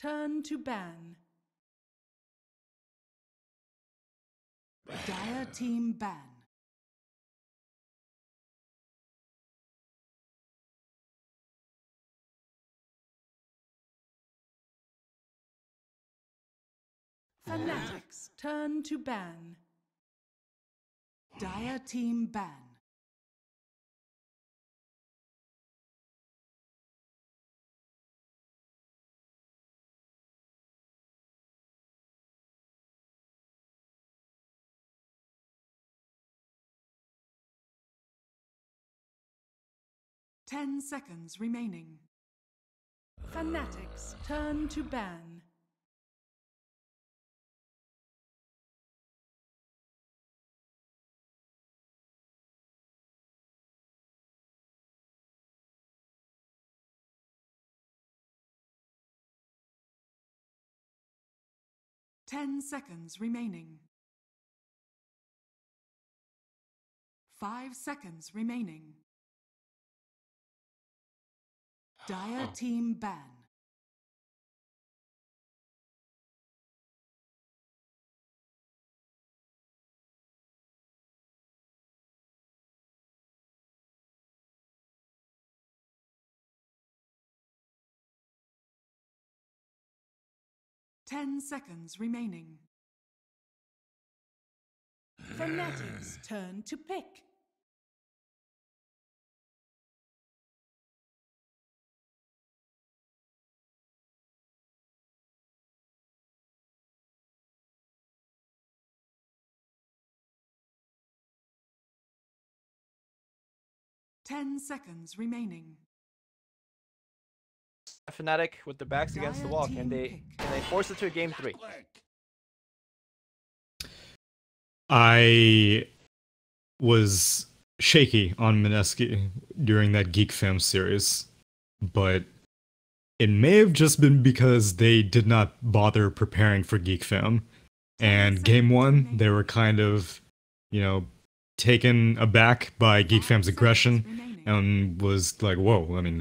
turn to ban. Dire team ban. Fnatic's turn to ban. Dire team ban. Ten seconds remaining. Fnatic's turn to ban. Ten seconds remaining. 5 seconds remaining. Dire team ban. Ten seconds remaining. Fnatic's turn to pick. Ten seconds remaining. Fnatic with the backs against the wall. Can they force it to a game 3? I was shaky on Mineski during that Geek Fam series, but it may have just been because they did not bother preparing for Geek Fam. And game 1, they were kind of, taken aback by Geek Fam's aggression and was like, whoa, I mean,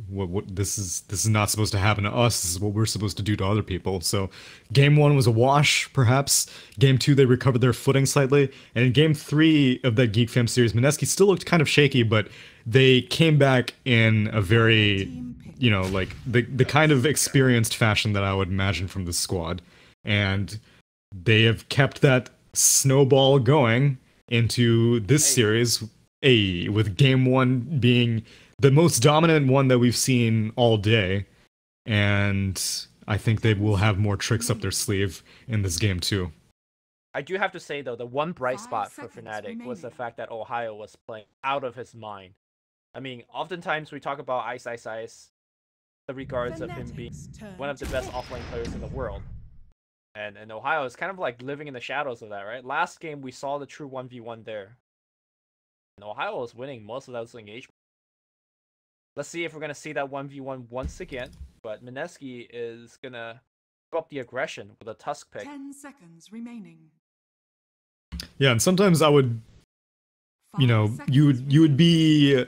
what this is not supposed to happen to us. This is what we're supposed to do to other people. So game 1 was a wash, perhaps. Game 2, they recovered their footing slightly. And in game 3 of that Geek Fam series, Mineski still looked kind of shaky, but they came back in a very, like the kind of experienced fashion that I would imagine from the squad. And they have kept that snowball going into this series, with game 1 being the most dominant one that we've seen all day. And I think they will have more tricks up their sleeve in this game too. I do have to say, though, the one bright spot for Fnatic was the fact that Ohio was playing out of his mind. I mean, oftentimes we talk about Ice, the regards of him being one of the best offlane players in the world. And Ohio is kind of like living in the shadows of that, right? Last game, we saw the true 1v1 there. And Ohio was winning most of those engagements. Let's see if we're going to see that 1v1 once again. But Mineski is going to go up the aggression with a Tusk pick. 10 seconds remaining. Yeah, and sometimes I would, you would be...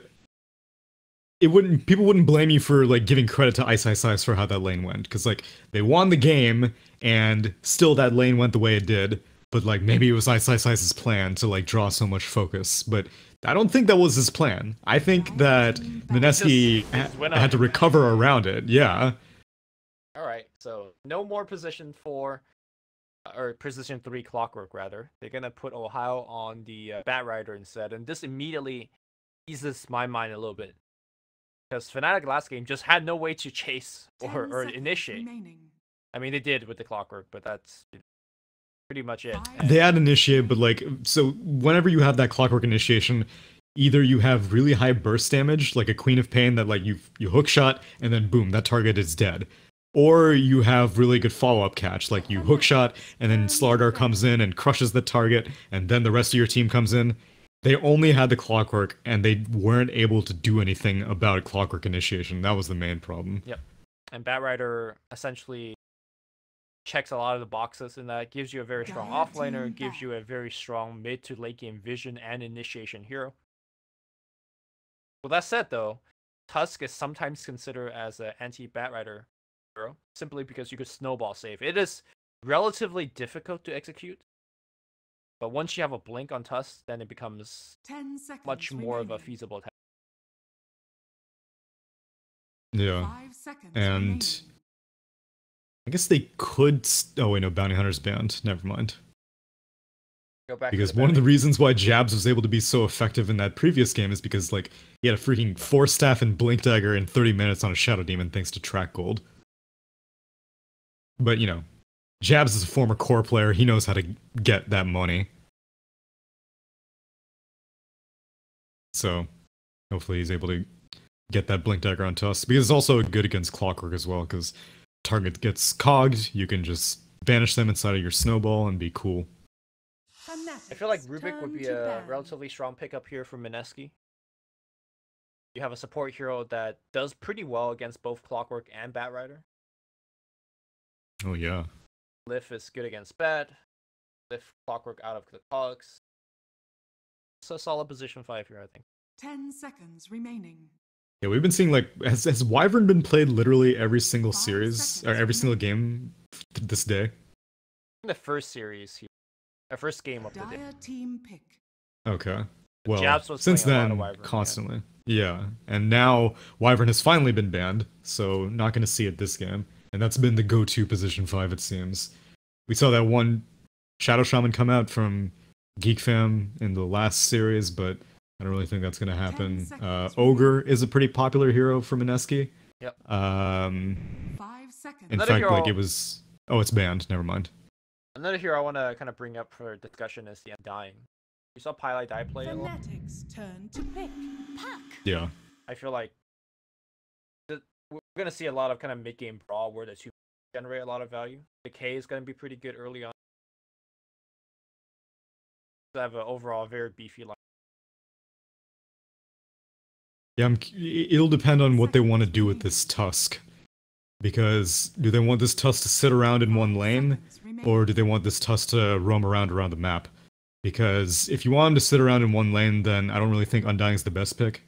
people wouldn't blame you for like giving credit to Ice for how that lane went, because like they won the game and still that lane went the way it did, but like maybe it was Ice's plan to like draw so much focus, but I don't think that was his plan. I think that Mineski had to recover around it. Yeah. All right, so no more position 4 or position 3 Clockwork rather. They're gonna put Ohio on the Bat Rider instead, and this immediately eases my mind a little bit. Because Fnatic last game just had no way to chase or initiate. I mean, they did with the Clockwork, but that's pretty much it. They had initiate, but like, so whenever you have that Clockwork initiation, either you have really high burst damage, like a Queen of Pain that like you hook shot, and then boom, that target is dead. Or you have really good follow-up catch, like you hook shot, and then Slardar comes in and crushes the target, and then the rest of your team comes in. They only had the Clockwork, and they weren't able to do anything about Clockwork initiation. That was the main problem. Yep. And Bat Rider essentially checks a lot of the boxes, and that gives you a very strong offlaner, gives you a very strong mid to late game vision and initiation hero. With that said, though, Tusk is sometimes considered as an anti-Bat Rider hero, simply because you could snowball save. It is relatively difficult to execute, but once you have a blink on Tusk, then it becomes 10 seconds much more of a remaining. feasible task. Yeah. 5 seconds And remaining. I guess they could. Oh wait, no, Bounty Hunter's banned. Never mind. Go back Because to the one of the betting. reasons why Jabs was able to be so effective in that previous game is because like he had a freaking Force Staff and Blink Dagger in 30 minutes on a Shadow Demon thanks to Track Gold. But you know, Jabs is a former core player. He knows how to get that money. So hopefully he's able to get that Blink Dagger on Tusk. Because it's also good against Clockwork as well, because target gets cogged, you can just banish them inside of your snowball and be cool. I feel like Rubik would be a relatively strong pickup here for Mineski. You have a support hero that does pretty well against both Clockwork and Batrider. Oh yeah. Lift is good against Bat. Lift Clockwork out of the cogs. It's a solid position 5 here, I think. 10 seconds remaining. Yeah, we've been seeing like has Wyvern been played literally every single 5 series or seconds every single remaining. game this day? The first series here. The first game of the day. Dire team pick. Okay. Well, Jabs was since playing a lot then, of Wyvern, yeah. constantly. Yeah. And now Wyvern has finally been banned, so not going to see it this game. And that's been the go-to position 5, it seems. We saw that one Shadow Shaman come out from Geek Fam in the last series, but I don't really think that's going to happen. 10 seconds Ogre is a pretty popular hero for Mineski. Yep. 5 seconds. In Another fact, hero- like it was... Oh, it's banned. Never mind. Another hero I want to kind of bring up for discussion is the Undying. You saw Pylai Die play a lot. Fnatic's turn to pick. Pack. Yeah. I feel like we're going to see a lot of kind of mid-game brawl where the two generate a lot of value. The K is going to be pretty good early on. They have an overall very beefy line. Yeah, it'll depend on what they want to do with this Tusk. Because do they want this Tusk to sit around in one lane, or do they want this Tusk to roam around the map? Because if you want him to sit around in one lane, then I don't really think Undying is the best pick,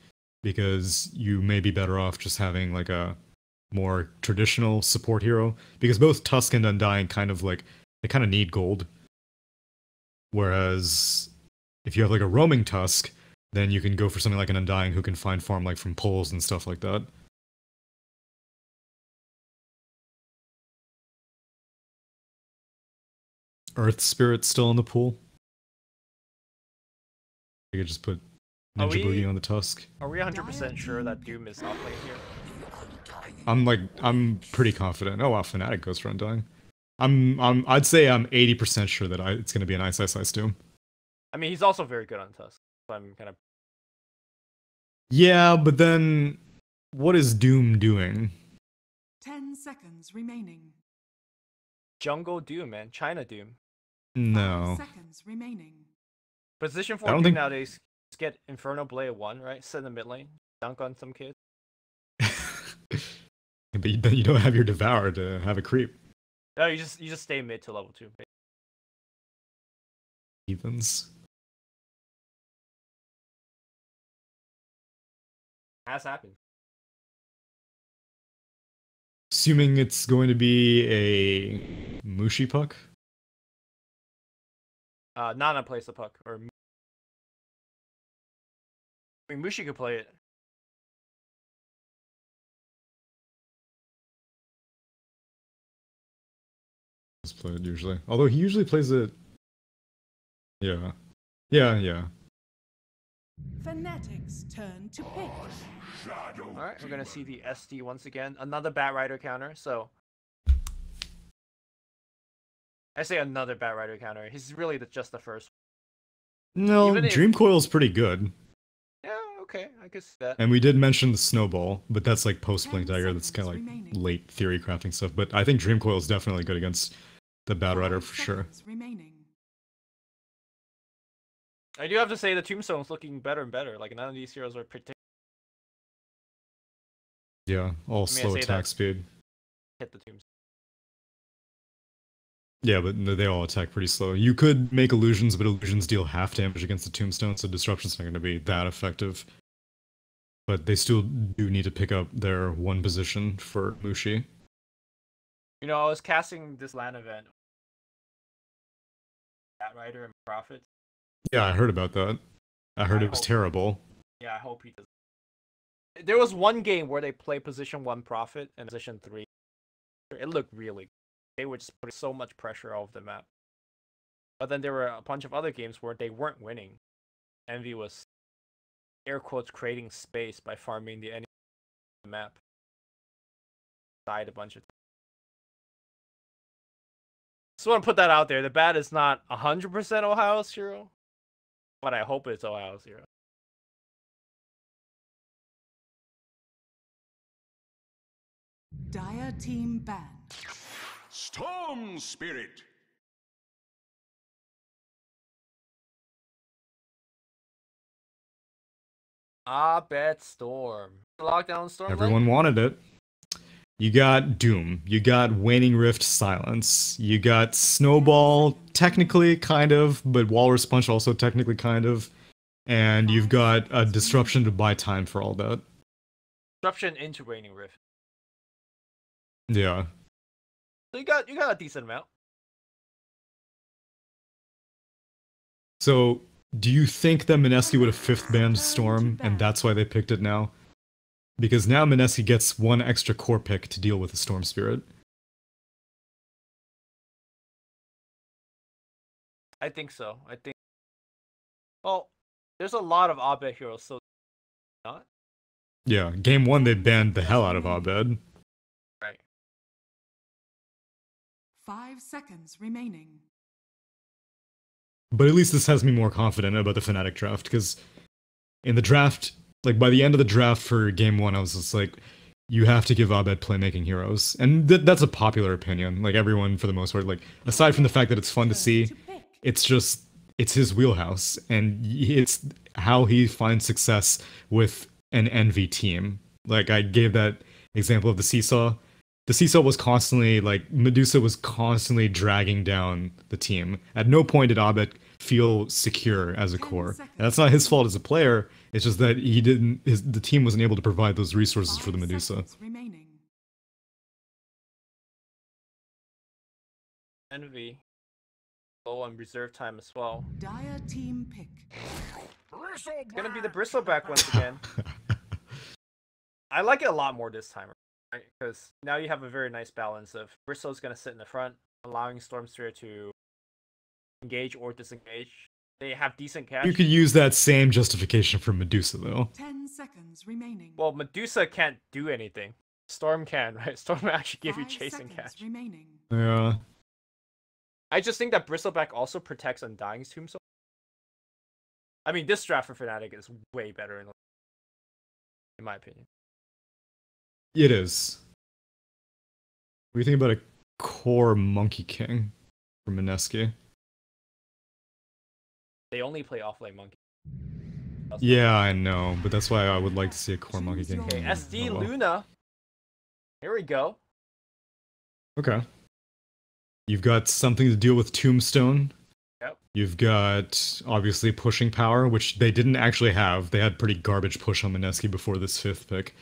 because you may be better off just having like a more traditional support hero. Because both Tusk and Undying kind of like, they kind of need gold. Whereas if you have like a roaming Tusk, then you can go for something like an Undying who can find farm like from pulls and stuff like that. Earth Spirit still in the pool. You could just put Ninja Boogie on the Tusk. Are we 100% sure that Doom is not playing here? I'm pretty confident. Oh wow, Fnatic goes for Undying. I'd say I'm 80% sure that it's gonna be an Ice Doom. I mean, he's also very good on Tusk, so I'm kind of... Yeah, but then what is Doom doing? 10 seconds remaining. Jungle Doom, man. China Doom. No. 5 seconds remaining. Position 4 I don't Doom think- nowadays, just get Inferno Blade 1, right? Sit in the mid lane, dunk on some kid. But then you don't have your Devour to have a creep. No, you just stay mid to level 2. Heathens. Has happened. Assuming it's going to be a Mushi puck. Nana plays the puck, or... I mean, Mushi could play it. It's played usually. Although he usually plays it. Yeah. Yeah. Fnatic's turn to pick. Alright, we're gonna see the SD once again. Another Batrider counter, so... I say another Batrider counter. He's really just the first. No, Even if- Dream Coil's pretty good. Yeah, okay, I guess that. And we did mention the Snowball, but that's like post 10 Blink Dagger. That's kind of like seconds remaining. late theory crafting stuff. But I think Dream Coil is definitely good against the Batrider 5 for sure. seconds remaining. I do have to say the Tombstone's looking better and better. Like, none of these heroes are particularly Yeah, all I slow say attack that- speed. hit the Tombstone. Yeah, but they all attack pretty slow. You could make illusions, but illusions deal half damage against the Tombstone, so Disruption's not going to be that effective. But they still do need to pick up their one position for Mushi. You know, I was casting this LAN event. Cat Rider and Prophet. Yeah, I heard about that. I heard it was terrible. Yeah, I hope he does. There was one game where they played position 1 Prophet and position 3. It looked really good. They were just putting so much pressure off the map. But then there were a bunch of other games where they weren't winning. Envy was, air quotes, creating space by farming the enemy map. Died a bunch of times. Just want to put that out there. The bat is not 100% Ohio Zero, but I hope it's Ohio Zero. Dire team ban. Storm Spirit. Bet Storm. Lockdown Storm. Everyone wanted it. You got Doom. You got Waning Rift Silence. You got Snowball, technically, kind of, but Walrus Punch also technically kind of. And you've got a Disruption to buy time for all that. Disruption into Waning Rift. Yeah. So you got a decent amount. So, do you think that Mineski would have 5th banned Storm, and that's why they picked it now? Because now Mineski gets 1 extra core pick to deal with the Storm Spirit. I think so. Well, there's a lot of Abed heroes, so not. Yeah, game 1 they banned the hell out of Abed. Right. 5 seconds remaining. But at least this has me more confident about the Fnatic draft, because in the draft, like by the end of the draft for game 1, I was just like, you have to give Abed playmaking heroes. And that's a popular opinion. Like everyone, for the most part, like aside from the fact that it's fun to see, it's his wheelhouse. And it's how he finds success with an Envy team. Like I gave that example of the Seesaw. The Seesaw was constantly, like, Medusa was constantly dragging down the team. At no point did Abed feel secure as a core. And that's not his fault as a player, it's just that the team wasn't able to provide those resources for the Medusa. Envy. Low on reserve time as well. Dire team pick. It's gonna be the Bristleback once again. I like it a lot more this time. Right? Because now you have a very nice balance of Bristol's going to sit in the front, allowing Stormsphere to engage or disengage. They have decent catch. You could use that same justification for Medusa, though. 10 seconds remaining. Well, Medusa can't do anything. Storm can, right? Storm will actually give you chasing catch. Remaining. Yeah. I just think that Bristleback also protects Undying's Tombstone. I mean, this draft for Fnatic is way better in my opinion. It is. What do you think about a core Monkey King for Mineski? They only play offlane Monkey. Yeah, I know, but that's why I would like to see a core Monkey King. Okay, SD well. Luna. Here we go. Okay. You've got something to deal with Tombstone. Yep. You've got, obviously, pushing power, which they didn't actually have. They had pretty garbage push on Mineski before this 5th pick.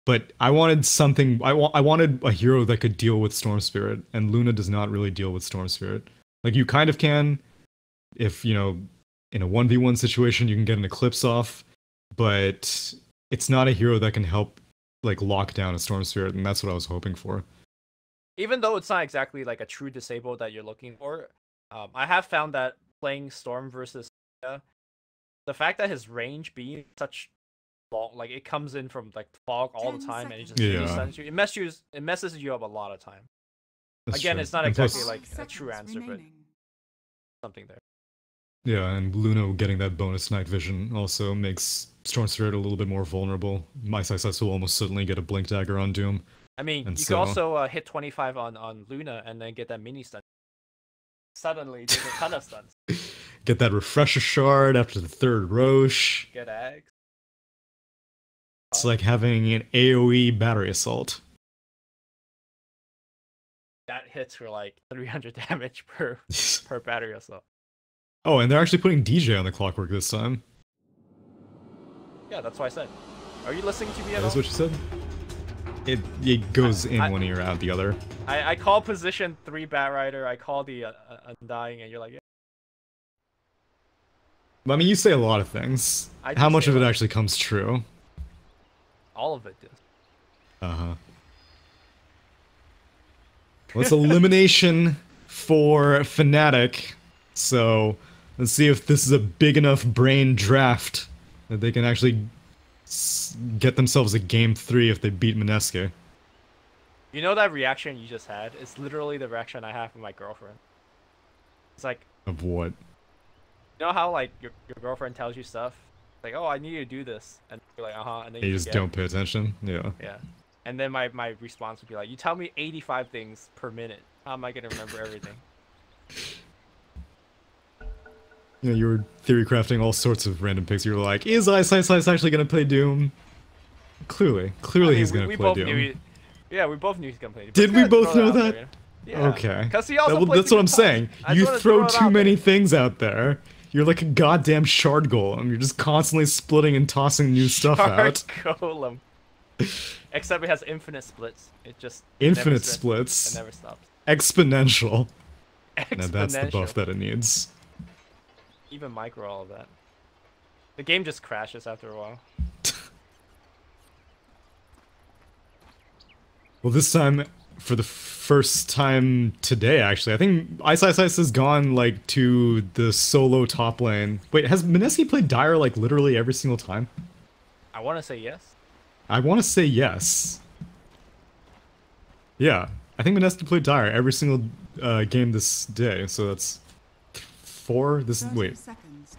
But I wanted something, I wanted a hero that could deal with Storm Spirit, and Luna does not really deal with Storm Spirit. Like, you kind of can, if, you know, in a 1v1 situation, you can get an Eclipse off, but it's not a hero that can help, like, lock down a Storm Spirit, and that's what I was hoping for. Even though it's not exactly, like, a true disable that you're looking for, I have found that playing Storm versus the fact that his range being such long, like it comes in from like fog all the time, and it just really stuns you. It messes you up a lot of time. That's Again, true. it's not And exactly plus, like a true answer, but something there. yeah, and Luna getting that bonus night vision also makes Storm Spirit a little bit more vulnerable. My success will almost certainly get a Blink Dagger on Doom. I mean, and you could also hit 25 on Luna and then get that mini stun. Suddenly, there's a ton of stuns. Get that Refresher Shard after the 3rd Roche. Get eggs. It's like having an AoE battery assault. That hits for like 300 damage per battery assault. Oh, and they're actually putting DJ on the Clockwork this time. Yeah, that's why I said. Are you listening to me at all? That's what you said? It goes in one ear, out the other. I call position 3 Batrider, I call the Undying, and you're like, yeah. I mean, you say a lot of things. How much of it actually comes true? All of it does. Uh-huh. Well, it's elimination for Fnatic, so let's see if this is a big enough brain draft that they can actually get themselves a game 3 if they beat Mineski. You know that reaction you just had? It's literally the reaction I have with my girlfriend. It's like... Of what? You know how, like, your girlfriend tells you stuff? Like, oh, I need you to do this. And you're like, uh-huh. And then you just don't pay attention? Yeah. Yeah. And then my response would be like, you tell me 85 things per minute. How am I going to remember everything? Yeah, you were theory crafting all sorts of random picks. You were like, is Ice actually going to play Doom? Clearly he's going to play Doom. Yeah, we both knew he's going to play Doom. Did we both know that? There, you know? Yeah. Okay. Because he also that's what I'm saying. You throw too many things out there. You're like a goddamn shard golem. You're just constantly splitting and tossing new stuff out. Shard golem. Except it has infinite splits. It just... Infinite splits. It never stops. Exponential. Exponential. Now that's the buff that it needs. Even micro all of that. The game just crashes after a while. Well, this time, for the first time today, actually, I think Ice has gone, like, to the solo top lane. Wait, has Mineski played Dire, like, literally every single time? I want to say yes. I want to say yes. Yeah, I think Mineski played Dire every single game this day, so that's 4? This is, wait,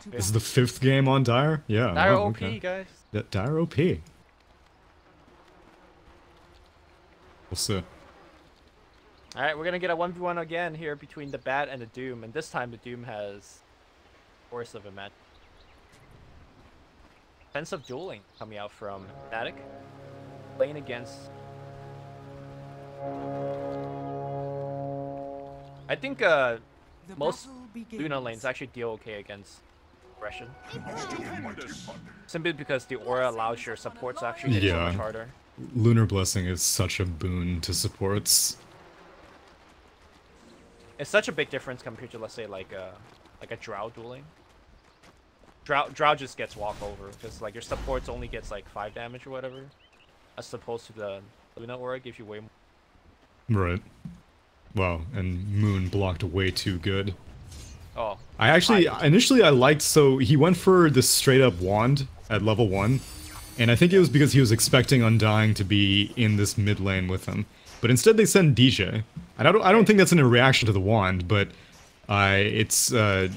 this is the 5th game on Dire? Yeah. Dire wow, OP, okay. guys. Dire OP. We'll see. Alright, we're gonna get a 1v1 again here between the Bat and the Doom, and this time the Doom has Force of a match. Offensive dueling coming out from Fnatic, playing against... I think most Luna lanes actually deal okay against aggression. Simply because the aura allows your supports to actually hit so much harder. Lunar Blessing is such a boon to supports. It's such a big difference compared to, let's say, like a Drow dueling. Drow just gets walkover because like your supports only gets like 5 damage or whatever, as opposed to the Luna aura gives you way more. Right. Wow, and Moon blocked way too good. Oh. I actually initially I liked, so he went for this straight up wand at level 1. And I think it was because he was expecting Undying to be in this mid lane with him. But instead they send DJ. And I don't think that's in a reaction to the wand, but it's like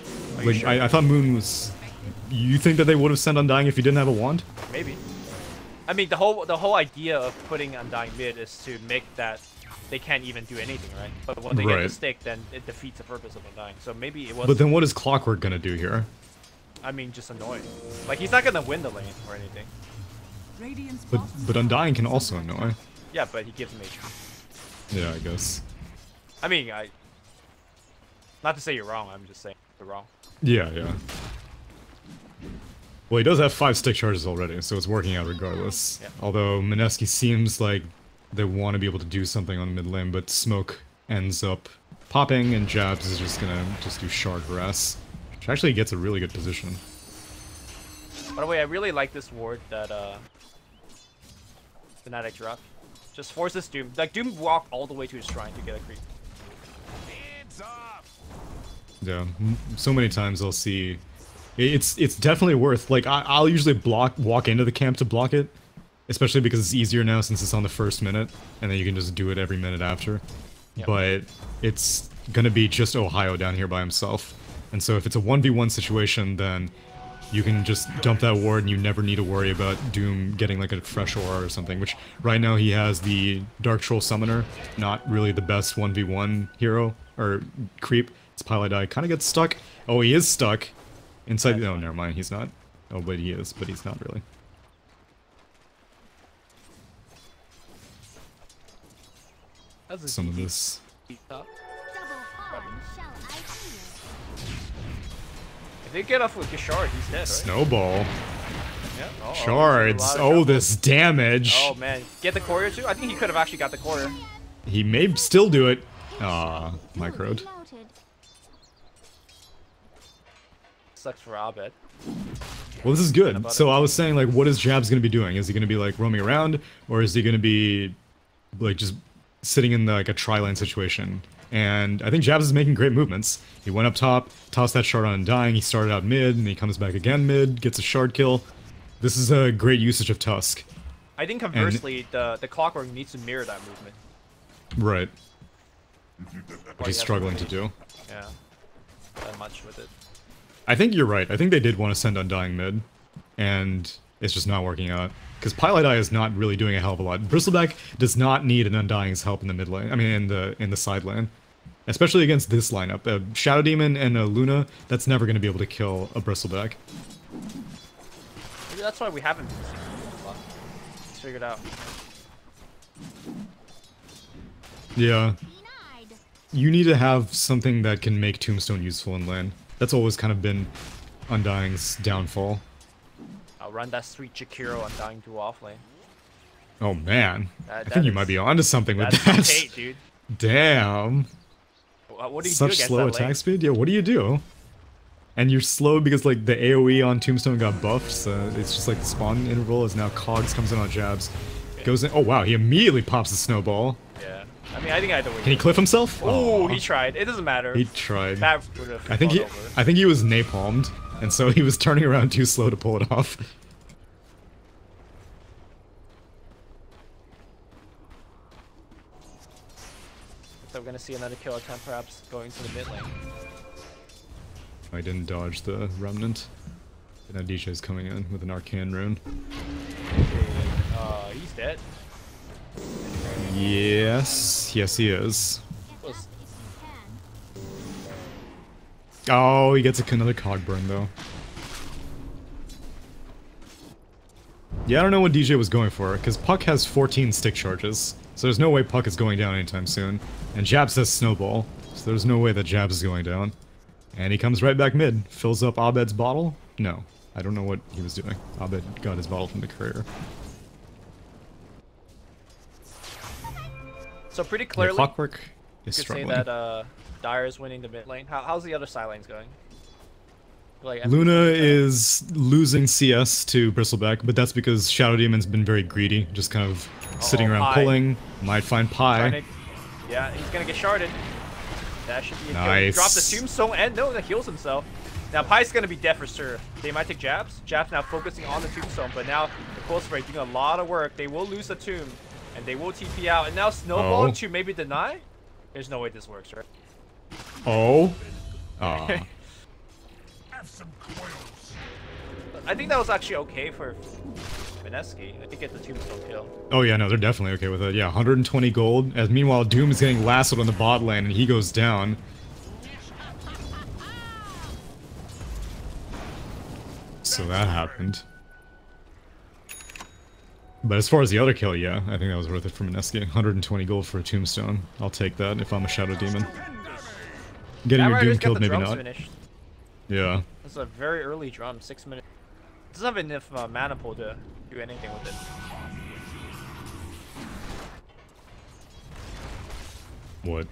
sure? I thought Moon was... You think that they would have sent Undying if he didn't have a wand? Maybe. I mean, the whole idea of putting Undying mid is to make that they can't even do anything, right? But when they get the stick, then it defeats the purpose of Undying. So maybe it was... But then what is Clockwork gonna do here? I mean, just annoy. Like, he's not gonna win the lane or anything. But Undying can also annoy. Yeah, but he gives him HP. Yeah, I guess. I mean, not to say you're wrong, I'm just saying you're wrong. Yeah. Well, he does have 5 stick charges already, so it's working out regardless. Yeah. Although Mineski seems like they want to be able to do something on the mid lane, but Smoke ends up popping, and Jabs is just gonna do shard harass, which actually gets a really good position. By the way, I really like this ward that Fnatic dropped. Just forces Doom. Like, Doom walk all the way to his shrine to get a creep. Yeah, so many times I'll see... It's definitely worth... Like, I'll usually walk into the camp to block it. Especially because it's easier now since it's on the first minute. And then you can just do it every minute after. Yep. But it's gonna be just Ohio down here by himself. And so if it's a 1v1 situation, then... You can just dump that ward and you never need to worry about Doom getting like a fresh aura or something, which right now he has the Dark Troll Summoner, not really the best 1v1 hero, or creep. It's Pilot kind of gets stuck. Oh, he is stuck. Inside, oh, never mind, he's not. Oh, but he is, but he's not really. Some of this. If they get off with Gishard, he's dead, right? Snowball. Yeah. Shards. Oh, this damage. Oh man, get the courier too. I think he could have actually got the courier. He may still do it. Microed. Sucks for Abed. Well, this is good. So I was saying, like, what is Jabs gonna be doing? Is he gonna be like roaming around, or is he gonna be like just sitting in like a tri-lane situation? And I think Jabs is making great movements. He went up top, tossed that shard on Undying. He started out mid, and he comes back again mid, gets a shard kill. This is a great usage of Tusk. I think conversely, the Clockwork needs to mirror that movement. Right. What he's struggling to do. Yeah. Not much with it. I think you're right. I think they did want to send Undying mid, and it's just not working out. Because Pilot Eye is not really doing a hell of a lot. Bristleback does not need an Undying's help in the mid lane. I mean, in the side lane. Especially against this lineup. A Shadow Demon and a Luna, that's never going to be able to kill a Bristleback. Maybe that's why we haven't been seeing it a lot. It's figured out. Yeah. You need to have something that can make Tombstone useful in lane. That's always kind of been Undying's downfall. I'll run that sweet Jakiro Undying to off lane. Oh man, I think you might be onto something with that. That's hate, dude. Damn. What do you do Such against slow that attack lane? speed? Yeah, what do you do? And you're slow because like the AoE on Tombstone got buffed, so it's just like the spawn interval is now Cogs comes in on jabs. Goes in. Oh wow, he immediately pops the snowball. Yeah. I mean, I think either way. Can he cliff himself? Oh, he tried. It doesn't matter. He tried. That would have I think he was napalmed, and so he was turning around too slow to pull it off. So we're gonna see another kill attempt, perhaps going to the mid lane. I didn't dodge the remnant. Now DJ's coming in with an arcane rune. He's dead. Yes, he is. Oh, he gets another cog burn though. Yeah, I don't know what DJ was going for, because Puck has 14 stick charges, so there's no way Puck is going down anytime soon. And Jabs has Snowball, so there's no way that Jabs is going down. And he comes right back mid, fills up Abed's bottle. No, I don't know what he was doing. Abed got his bottle from the courier. So pretty clearly, yeah, Clockwork is you could struggling. say that Dire is winning the mid lane. How's the other side lanes going? Like, Luna is losing CS to Bristleback, but that's because Shadow Demon's been very greedy, just kind of sitting around pulling. Might find Pi. Yeah, he's gonna get sharded. That should be a nice. kill. Drop the tombstone and no, that heals himself. Now Pi's gonna be dead for sure. They might take Jabs. Jabs now focusing on the tombstone, but now the Qualifier doing a lot of work. They will lose the tomb, and they will TP out. And now Snowball to maybe deny. There's no way this works, right? Oh. I think that was actually okay for Mineski. I think get the tombstone kill. Oh yeah, no, they're definitely okay with it. Yeah, 120 gold. As meanwhile, Doom is getting lassoed on the bot lane, and he goes down. So that happened. But as far as the other kill, yeah, I think that was worth it for Mineski. 120 gold for a tombstone. I'll take that if I'm a Shadow Demon. Getting your Doom killed, maybe not. Finished. Yeah. That's a very early drum, 6 minutes. Doesn't have enough mana pool to do anything with it. What?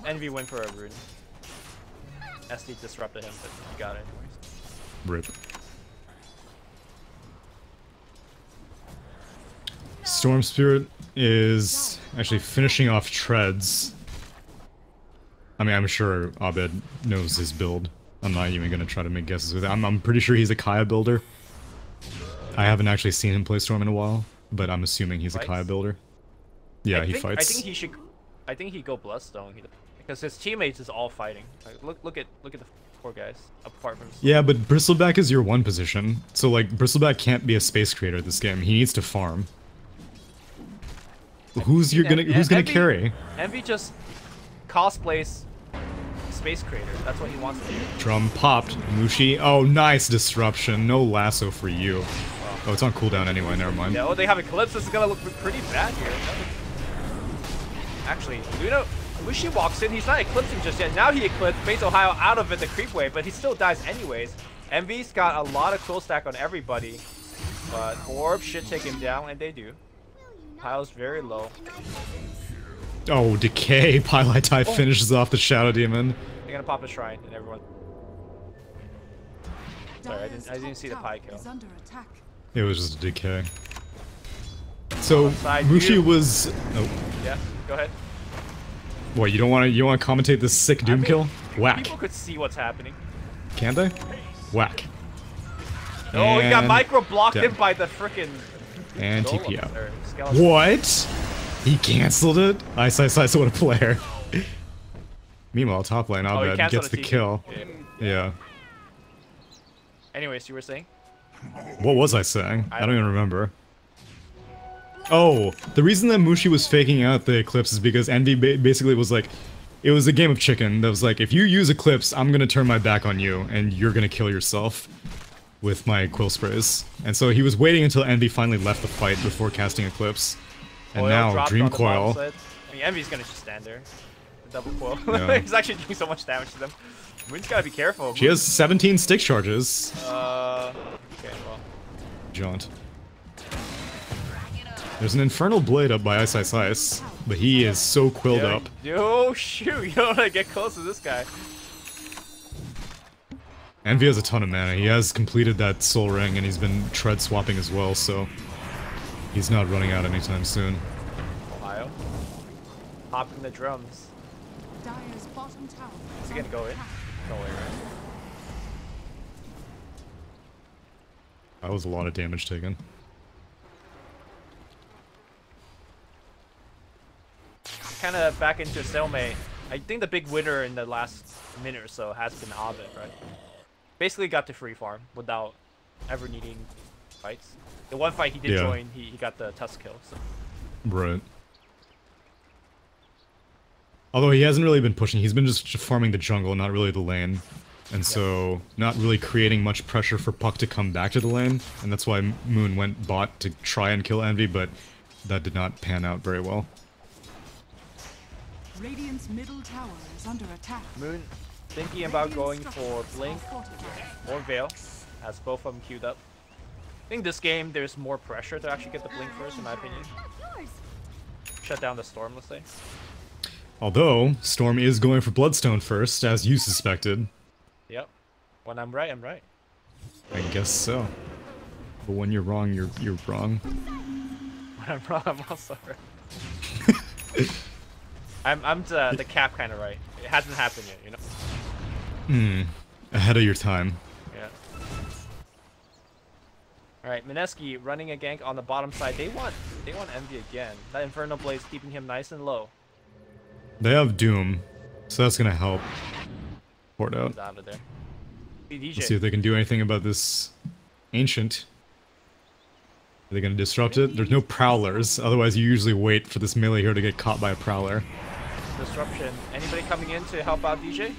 Envy went for a rune. SD disrupted him, but he got it anyways. Rip. Storm Spirit is actually finishing off treads. I mean, I'm sure Abed knows his build. I'm not even gonna try to make guesses with it. I'm pretty sure he's a Kaya builder. I haven't actually seen him play Storm in a while, but I'm assuming he's a Kaya builder. Yeah, he fights. I think he go Bloodstone because his teammates is all fighting. Like, look at the poor guys apart from. Yeah, but Bristleback is your one position, so like Bristleback can't be a space creator this game. He needs to farm. Who's gonna carry? Envy just cosplays Space Creator. That's what he wants to do. Drum popped. Mushi. Oh, nice disruption. No lasso for you. Oh, it's on cooldown anyway. Never mind. Yeah, oh, they have Eclipse. This is gonna look pretty bad here. Actually, Mushi walks in. He's not eclipsing just yet. Now he eclipsed. Base Ohio out of it, the creep wave, but he still dies anyways. Envy's got a lot of cool stack on everybody, but Orb should take him down, and they do. Pyle's very low. Oh, Decay. Pielitai finishes off the Shadow Demon. They're gonna pop a shrine, and everyone. Sorry, I didn't see the Pi kill. It was just a Decay. So Side Mushi view. was. Oh, Yeah, go ahead. what? You don't want to commentate this sick Doom kill? Whack. People could see what's happening. Can they? Whack. Oh, he got And micro blocked dead. in by the frickin' And golem, TP out. or skeleton. What? He cancelled it? Ice, what a player. Meanwhile, top lane, Oh, he Abed canceled gets the TP. kill. Yeah. Yeah. Anyways, you were saying? What was I saying? I don't even remember. Oh, the reason that Mushi was faking out the Eclipse is because Envy basically was like, it was a game of chicken that was like, if you use Eclipse, I'm gonna turn my back on you, and you're gonna kill yourself with my Quill Sprays. And so he was waiting until Envy finally left the fight before casting Eclipse. And Coil now, dropped Dream on the bottom Coil. side. I mean, Envy's gonna just stand there. Double coil. Yeah. He's actually doing so much damage to them. Moon's gotta be careful. She has 17 stick charges. Okay, well. Jaunt. There's an Infernal Blade up by Ice, but he is so quilled Yo, up. Yo, shoot, you don't wanna get close to this guy. Envy has a ton of mana. He has completed that Soul Ring, and he's been tread swapping as well, so he's not running out anytime soon. Ohio. Popping the drums. Dire's bottom tower Is he gonna go in? No way, right? That was a lot of damage taken. Kind of back into a stalemate. I think the big winner in the last minute or so has been Abed, right? Basically got to free farm without ever needing fights. The one fight he did join, he got the tusk kill. So. Right. Although he hasn't really been pushing, he's been just farming the jungle, not really the lane. And so, not really creating much pressure for Puck to come back to the lane. And that's why Moon went bot to try and kill Envy, but that did not pan out very well. Radiant's middle tower is under attack. Moon thinking about going for Blink or Veil, has both of them queued up. I think this game there's more pressure to actually get the Blink first, in my opinion. Shut down the Storm, let's say. Although, Storm is going for Bloodstone first, as you suspected. Yep. When I'm right, I'm right. I guess so. But when you're wrong, you're wrong. When I'm wrong, I'm also right. I'm the cap kind of right. It hasn't happened yet, you know? Ahead of your time. Yeah. Alright, Mineski running a gank on the bottom side. They want Envy again. That Infernal Blade's keeping him nice and low. They have Doom, so that's gonna help. Port out. He's out of there. DJ. Let's see if they can do anything about this Ancient. Are they gonna disrupt it? There's no Prowlers, otherwise you usually wait for this melee here to get caught by a Prowler. Disruption. Anybody coming in to help out DJ?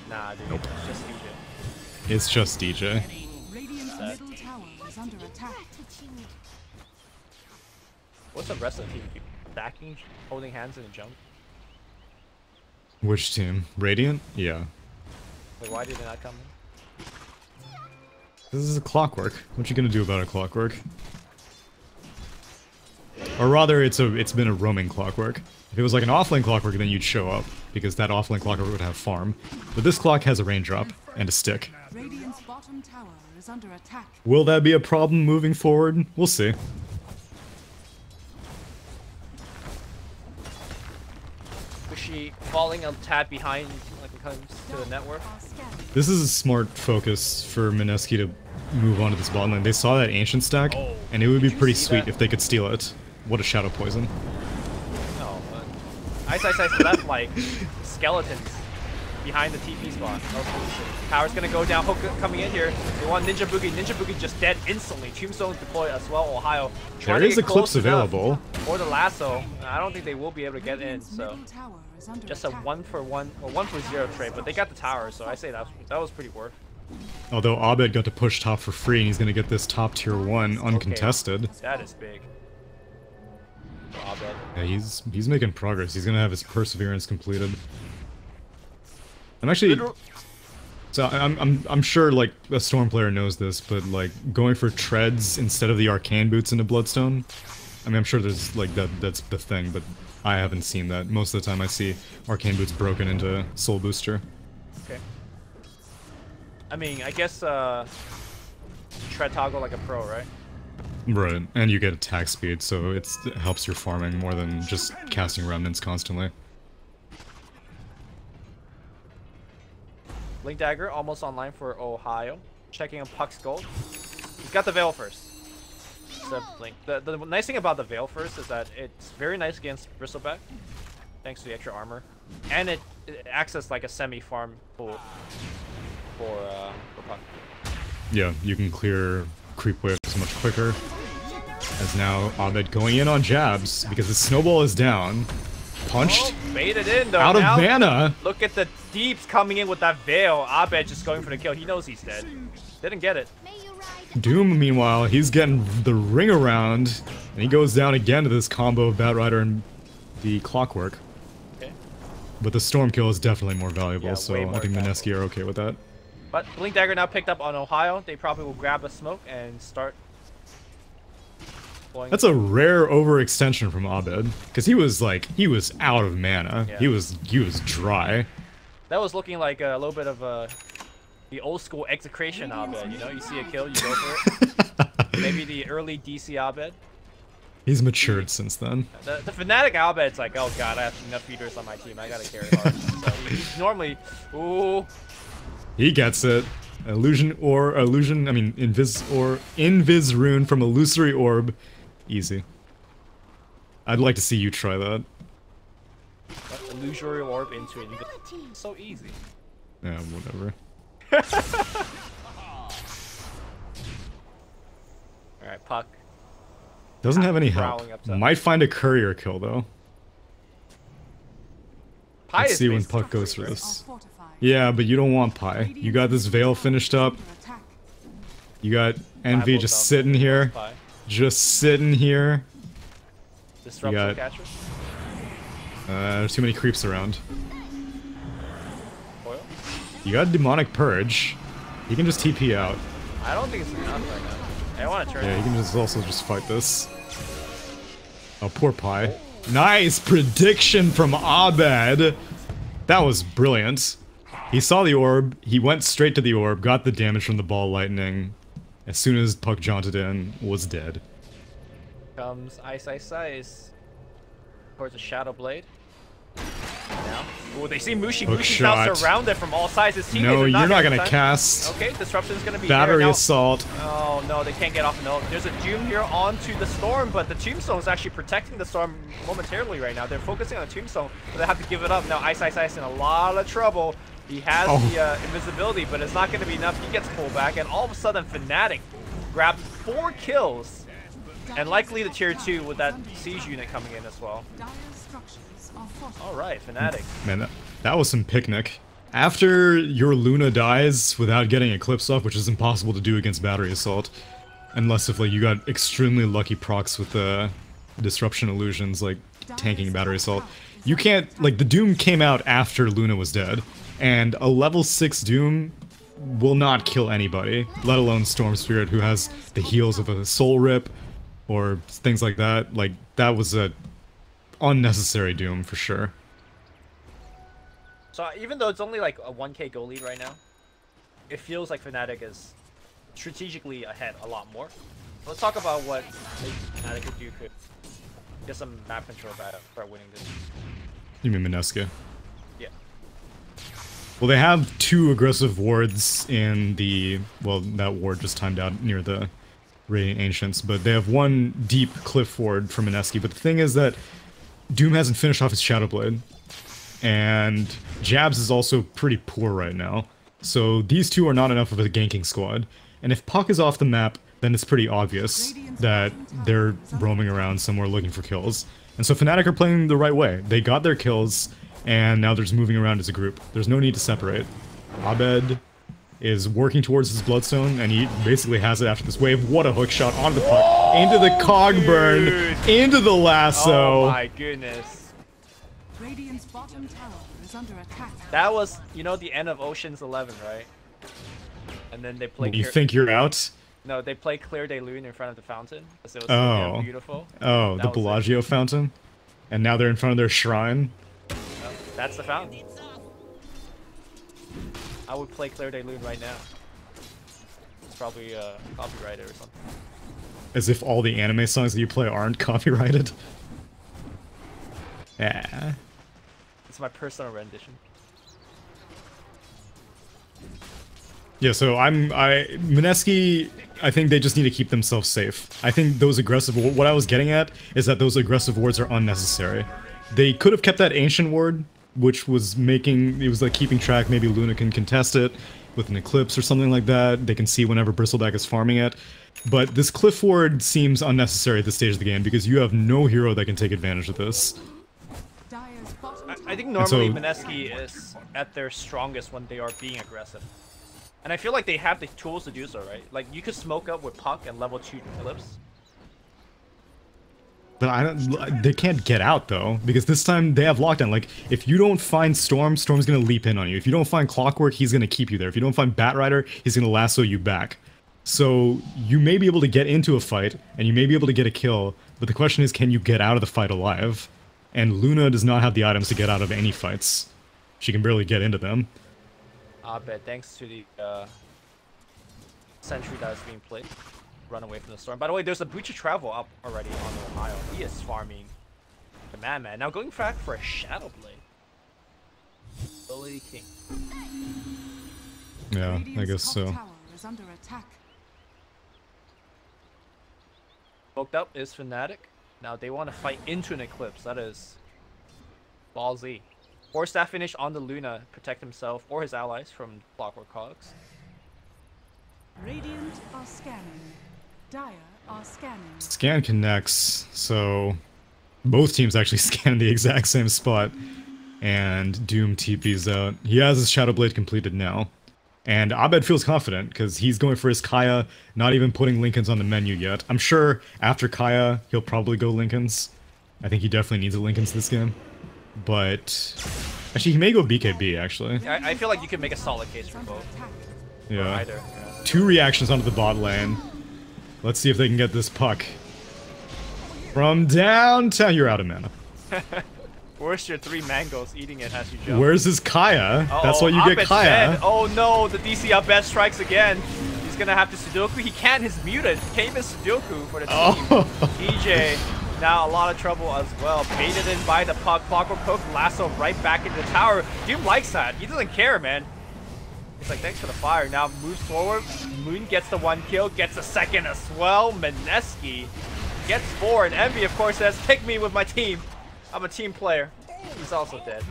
Nah, dude. Nope. It's just DJ. It's just DJ. Radiant's middle tower is under attack. What's the rest of the team do? Backing, holding hands in a jump? Which team? Radiant? Yeah. Wait, why did they not come in? This is a Clockwork. What you gonna do about a Clockwork? Or rather, it's been a roaming Clockwork. If it was like an offlane Clockwork, then you'd show up, because that offlane Clockwork would have farm. But this clock has a raindrop and a stick. Radiant's bottom tower is under attack. Will that be a problem moving forward? We'll see. Was she falling a tad behind when it comes to the network? This is a smart focus for Mineski to move on to this bottom lane. They saw that Ancient stack, and it would be Did you pretty see sweet that? if they could steal it. What a Shadow Poison. No, but Ice left like skeletons behind the TP spot. That was really sick. Power's gonna go down. Hook coming in here. They want Ninja Boogie. Ninja Boogie just dead instantly. Tombstone deployed as well. Ohio. There to is get Eclipse close enough. available. Or the lasso. I don't think they will be able to get in. Radiant's So middle tower is under just a attack. 1-for-1 or 1-for-0 trade. But they got the tower, so I say that was pretty worth. Although Abed got to push top for free, and he's gonna get this top tier 1 uncontested. That is big. For Abed. Yeah, he's making progress. He's gonna have his Perseverance completed. I'm actually So I'm sure like a Storm player knows this, but like going for treads instead of the arcane boots into Bloodstone, I mean I'm sure there's like that's the thing, but I haven't seen that. Most of the time I see arcane boots broken into Soul Booster. Okay. I mean, I guess tread toggle like a pro, right? Right, and you get attack speed, so it helps your farming more than just casting remnants constantly. Blink Dagger almost online for Ohio. Checking on Puck's gold. He's got the Veil first. So Blink. The nice thing about the Veil first is that it's very nice against Bristleback, thanks to the extra armor, and it acts as like a semi-farm pool for Puck. Yeah, you can clear creep waves much quicker. As now Abed going in on jabs because the snowball is down. Punched. Oh, baited in though. Out of now, mana. Look at the deeps coming in with that Veil. Abed just going for the kill. He knows he's dead. Didn't get it. Doom, meanwhile, he's getting the ring around, and he goes down again to this combo of Batrider and the Clockwork. Okay. But the Storm kill is definitely more valuable, Yeah, so way I more think valuable. Mineski are okay with that. But Blink Dagger now picked up on Ohio. They probably will grab a smoke and start. That's a rare overextension from Abed, because he was out of mana. Yeah. He was dry. That was looking like a little bit of the old school execration Abed. You know, you see a kill, you go for it. Maybe the early DC Abed. He's matured since then. The Fnatic Abed's like, oh god, I have enough feeders on my team. I gotta carry hard. So he's normally, ooh. He gets it. Illusion, I mean, Invis rune from Illusory Orb. Easy. I'd like to see you try that. What? Illusory orb into it. So easy. Yeah, whatever. Alright, Puck. Doesn't have any help. Prowling up top. Might find a courier kill though. Pi Let's is see when basically Puck goes for free. this. Yeah, but you don't want Pi. You got this Veil finished up. You got Envy Bible just dump sitting here. Pi. Just sitting here. Disruption got- catcher. There's too many creeps around. Foil. You got Demonic Purge. You can just TP out. I don't think it's enough right now. I want to turn Yeah, it. you can just fight this. Oh, poor Pi. Nice prediction from Abed. That was brilliant. He saw the orb, he went straight to the orb, got the damage from the ball lightning. As soon as Puck jaunted in, was dead. Comes Ice Ice Ice. Towards a Shadow Blade. Now. Oh, they see Mushi. Hook Mushi's now shot. surrounded from all sides. His teammates No, are you're not here gonna this time. cast Okay, Disruption's gonna be Battery here now. Assault. Oh no, they can't get off no. There's a Doom here onto the Storm, but the Tombstone is actually protecting the Storm momentarily right now. They're focusing on the Tombstone, but they have to give it up. Now Ice Ice Ice in a lot of trouble. He has the invisibility, but it's not going to be enough. He gets pulled back, and all of a sudden Fnatic grabs 4 kills, and likely the tier 2 with that siege unit coming in as well. Alright, Fnatic. Man, that was some picnic. After your Luna dies without getting Eclipse off, which is impossible to do against Battery Assault, unless if like you got extremely lucky procs with the Disruption Illusions, like tanking Battery Assault, you can't, like the Doom came out after Luna was dead, and a level 6 Doom will not kill anybody, let alone Storm Spirit, who has the heals of a Soul Rip, or things like that. Like, that was a unnecessary Doom, for sure. So even though it's only like a 1k goal lead right now, it feels like Fnatic is strategically ahead a lot more. Let's talk about what Fnatic could do to get some map control back for winning this. You mean Mineski? Yeah. Well, they have 2 aggressive wards in the... Well, that ward just timed out near the Radiant Ancients, but they have 1 deep cliff ward from Mineski. But the thing is that Doom hasn't finished off his Shadow Blade, and Jabs is also pretty poor right now. So these 2 are not enough of a ganking squad. And if Puck is off the map, then it's pretty obvious that they're roaming around somewhere looking for kills. And so Fnatic are playing the right way. They got their kills, and now they're just moving around as a group. There's no need to separate. Abed is working towards his Bloodstone, and he basically has it after this wave. What a hook shot onto the Puck, into the Cogburn, into the lasso. Oh my goodness. Radiant's bottom tower is under attack. That was, you know, the end of Ocean's 11, right? And then they play. You think you're out? No, they play Clear Day Lune in front of the fountain. Because it was Oh. beautiful. Oh, That the was it. Bellagio fountain? And now they're in front of their shrine? No, that's the fountain. I would play Clear Day Lune right now. It's probably copyrighted or something. As if all the anime songs that you play aren't copyrighted? Yeah. It's my personal rendition. Yeah, so Mineski, I think they just need to keep themselves safe. I think those aggressive, what I was getting at is that those aggressive wards are unnecessary. They could have kept that ancient ward, which was it was like keeping track, maybe Luna can contest it with an eclipse or something like that. They can see whenever Bristleback is farming it. But this cliff ward seems unnecessary at this stage of the game because you have no hero that can take advantage of this. Dire's bottom tower I think normally so- Mineski is at their strongest when they are being aggressive. And I feel like they have the tools to do so, right? Like, you could smoke up with Puck and level 2 Eclipse. But they can't get out though, because this time they have lockdown. Like, if you don't find Storm, Storm's gonna leap in on you. If you don't find Clockwork, he's gonna keep you there. If you don't find Batrider, he's gonna lasso you back. So, you may be able to get into a fight, and you may be able to get a kill, but the question is, can you get out of the fight alive? And Luna does not have the items to get out of any fights. She can barely get into them. I bet thanks to the sentry that is being played. Run away from the storm. By the way, there's a Breach of Travel up already on the Ohio. He is farming the man. Now going back for a Shadow Blade. Ability King. Yeah, I Radiant's guess top so. tower is under attack. Booked up is Fnatic. Now they want to fight into an Eclipse. That is ballsy. Or staff finish on the Luna, protect himself or his allies from Clockwork Cogs. Radiant are scanning. Dire are scanning. Scan connects, so both teams actually scan the exact same spot. And Doom TP's out. He has his Shadow Blade completed now. And Abed feels confident, because he's going for his Kaya, not even putting Lincolns on the menu yet. I'm sure after Kaya, he'll probably go Lincolns. I think he definitely needs a Lincolns this game. But actually, he may go BKB, actually. I feel like you can make a solid case for Under both. attack. Or Yeah. either. Yeah. 2 reactions onto the bot lane. Let's see if they can get this puck. From downtown, you're out of mana. Where's your 3 mangoes eating it as you jump? Where's his Kaya? That's why you get Abed's Kaya. dead. Oh no, the DC Abed strikes again. He's gonna have to Sudoku. He can't, he's muted. Can't even Sudoku for the team. Oh. EJ, now a lot of trouble as well. Baited in by the puck. Clockwork Cook, lasso right back into the tower. Doom likes that. He doesn't care, man. He's like, thanks for the fire. Now moves forward. Moon gets the 1 kill, gets a second as well. Mineski gets 4. And Envy, of course, says, pick me with my team. I'm a team player. He's also dead.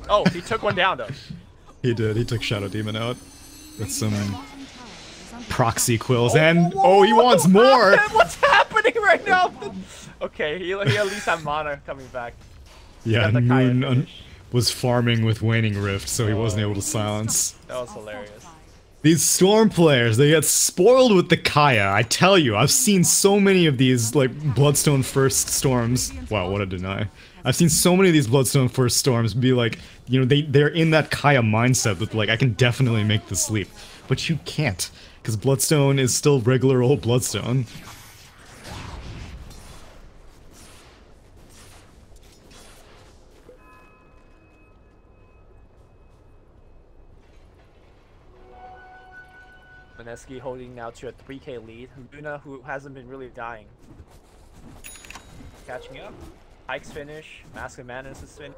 Oh, he took one down, though. He did. He took Shadow Demon out with some Bottom tower is under proxy quills, and oh, he wants more. What's happening right now? Okay, he at least had mana coming back. Yeah, got the Kaya Moon finish. was farming with Waning Rift, so he wasn't able to silence. That was hilarious. These Storm players, they get spoiled with the Kaya. I tell you, I've seen so many of these, like, Bloodstone first Storms. Wow, what a deny. I've seen so many of these Bloodstone first Storms be like, you know, they're in that Kaya mindset that, like, I can definitely make this leap. But you can't, because Bloodstone is still regular old Bloodstone. Mineski holding now to a 3k lead. Luna, who hasn't been really dying. Catching up. Pike's finish. Mask of Madness is finished.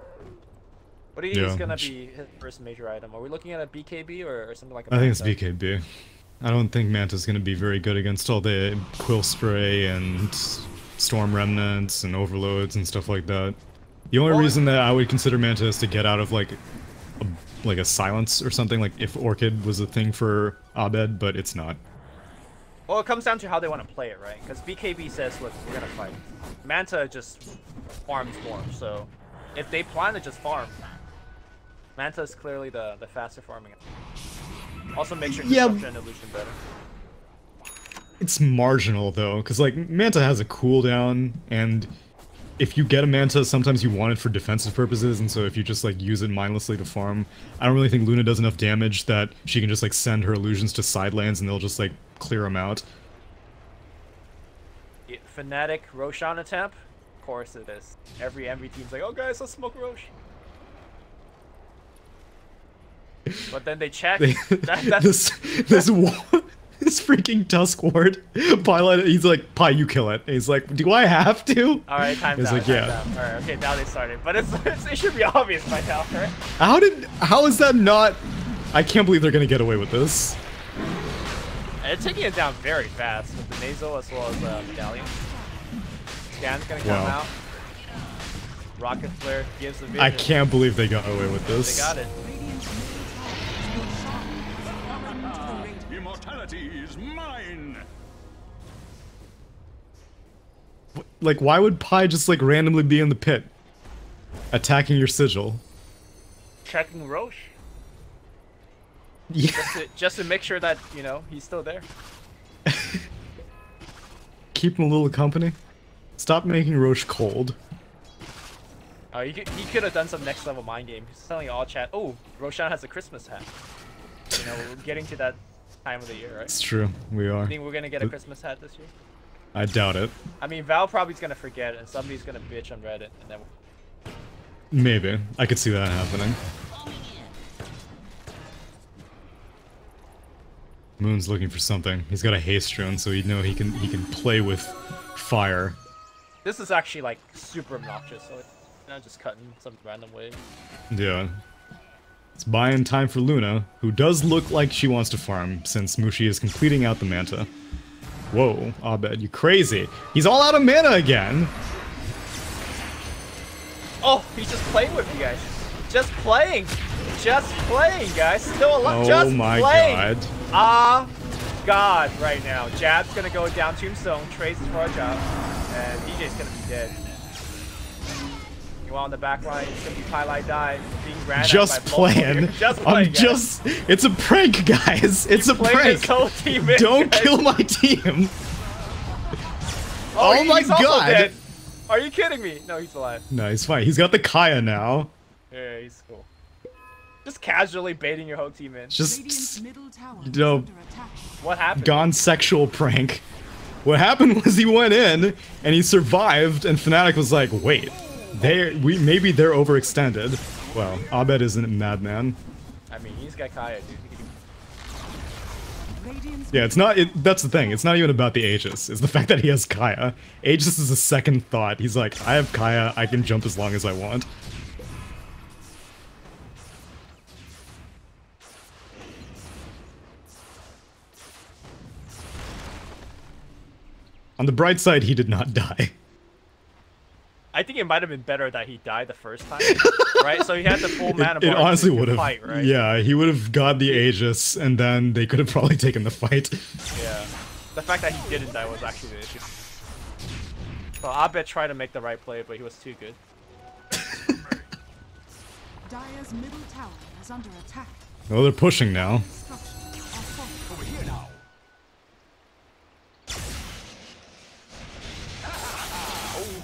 What do you think is gonna be his first major item? Are we looking at a BKB or something like a I think it's Manta? BKB. I don't think Manta's gonna be very good against all the Quill Spray and Storm Remnants and Overloads and stuff like that. The only reason that I would consider Manta is to get out of like a silence or something, like if Orchid was a thing for Abed, but it's not. Well, it comes down to how they want to play it, right? Because BKB says, look, we're gonna fight. Manta just farms more, so if they plan to just farm, Manta is clearly the faster farming. Also makes your disruption and illusion better. It's marginal though, because like Manta has a cooldown, and if you get a Manta, sometimes you want it for defensive purposes, and so if you just like use it mindlessly to farm, I don't really think Luna does enough damage that she can just like send her illusions to side lanes and they'll just like clear them out. Yeah, Fnatic Roshan attempt? Of course it is. Every MV team's like, oh guys, let's smoke Rosh. But then they check. This freaking Tusk Ward pilot, he's like, Pi, you kill it. And he's like, do I have to? Alright, time's out. Like, yeah. Alright, okay, now they started. But it should be obvious by now, right? How is that not? I can't believe they're gonna get away with this. And they're taking it down very fast with the nasal as well as medallion. Scan's gonna come out. Rocket Flare gives the vision. I can't believe they got away with this. They got it. Immortality is mine. Like, why would Pi just like randomly be in the pit, attacking your sigil? Checking Roche. Yeah. Just to make sure that, you know, he's still there. Keep him a little company. Stop making Roche cold. Oh, he could have done some next level mind game. He's telling all chat, oh, Roshan has a Christmas hat. You know, we're getting to that time of the year, right? It's true, we are. You think we're gonna get a Christmas hat this year? I doubt it. I mean, Val probably's gonna forget, and somebody's gonna bitch on Reddit, and then. Maybe I could see that happening. Moon's looking for something. He's got a haste drone, so you know he can play with fire. This is actually like super obnoxious, so it's not just cutting some random way. Yeah. It's buying time for Luna, who does look like she wants to farm, since Mushi is completing out the Manta. Whoa, Abed, you crazy. He's all out of mana again! Oh, he's just playing with you guys. Just playing! Just playing, guys. Still alive. Oh Just my playing. god. God, right now. Jab's gonna go down Tombstone, Trace is for a job, and DJ's gonna be dead. On the back line, it's gonna be highlight dive, being ran just at by playing. Just playing. It's a prank, guys. It's a prank. Don't kill my team. Oh my god. Dead. Are you kidding me? No, he's alive. No, he's fine. He's got the Kaya now. Yeah, he's cool. Just casually baiting your whole team in. Just, you know, what happened? Gone sexual prank. What happened was he went in and he survived, and Fnatic was like, wait. Maybe they're overextended. Well, Abed isn't a madman. I mean, he's got Kaya, dude. Yeah, it's not. That's the thing. It's not even about the Aegis. It's the fact that he has Kaya. Aegis is a second thought. He's like, I have Kaya. I can jump as long as I want. On the bright side, he did not die. I think it might have been better that he died the first time, right? So he had the full mana bar. It honestly would have. Fight, right? Yeah, he would have got the Aegis, and then they could have probably taken the fight. Yeah, the fact that he didn't die was actually the issue. So Abed tried to make the right play, but he was too good. Dire's middle tower is under attack. Oh, they're pushing now. Over here now.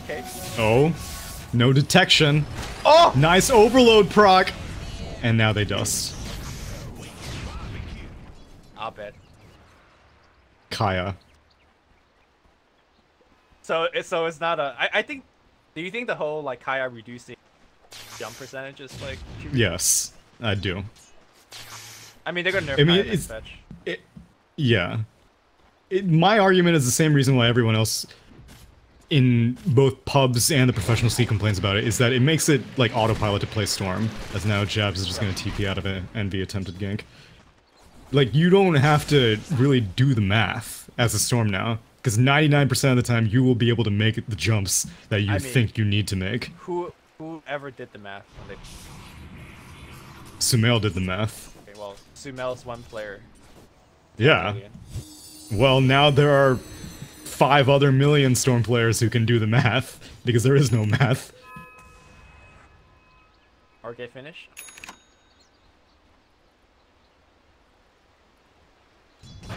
Okay. Oh, no detection. Oh! Nice overload proc. And now they dust. Abed. Kaya. So it's not a. I think. Do you think the whole like Kaya reducing jump percentage is like? Yes, I do. I mean, they're gonna nerf Kaya next fetch. Yeah. My argument is the same reason why everyone else in both pubs and the professional scene complains about it, is that it makes it like autopilot to play Storm, as now Jabs is just going to TP out of it and be attempted gank. Like, you don't have to really do the math as a Storm now, because 99% of the time you will be able to make the jumps that you think you need to make. Whoever did the math? Sumail did the math. Okay, well, Sumail's one player. Yeah. Well, now there are 5 other million Storm players who can do the math, because there is no math. RK finish?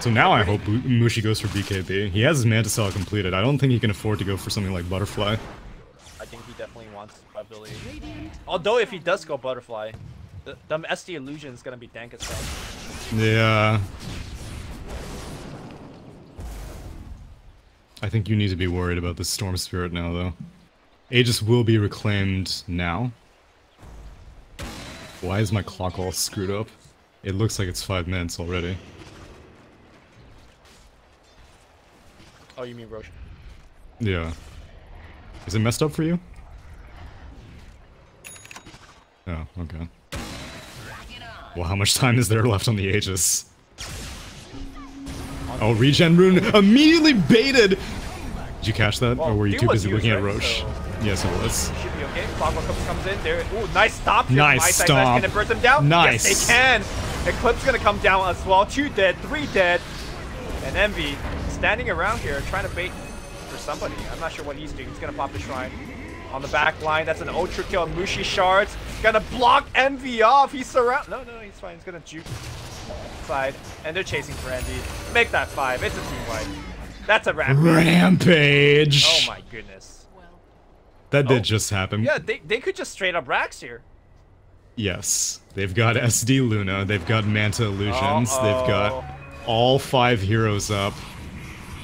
So now I hope Mushi goes for BKB. He has his Manta Cell completed. I don't think he can afford to go for something like Butterfly. I think wants ability. Although if he does go butterfly, the SD illusion is gonna be dank as hell. Yeah. I think you need to be worried about the Storm Spirit now, though. Aegis will be reclaimed now. Why is my clock all screwed up? It looks like it's 5 minutes already. Oh, you mean Roche? Yeah. Is it messed up for you? Oh, okay. Well, how much time is there left on the Aegis? Oh, regen rune immediately baited! Did you catch that? Well, or were you too busy looking at Roche? So Yes, it was. should be okay. Clockwork comes in there. Ooh, nice stop here. Nice stop. Can it burn them down? Nice. Yes, they can. Eclipse gonna come down as well. 2 dead, 3 dead. And Envy standing around here trying to bait for somebody. I'm not sure what he's doing. He's gonna pop the shrine on the back line. That's an ultra kill. Mushi shards gonna block Envy off. He's surround. No, he's fine. He's gonna juke side, and they're chasing for Envy. Make that 5. It's a team wipe. That's a Rampage. Oh my goodness. That did just happen. Yeah, they could just straight up Rax here. Yes. They've got SD Luna, they've got Manta Illusions, Uh-oh. they've got all 5 heroes up.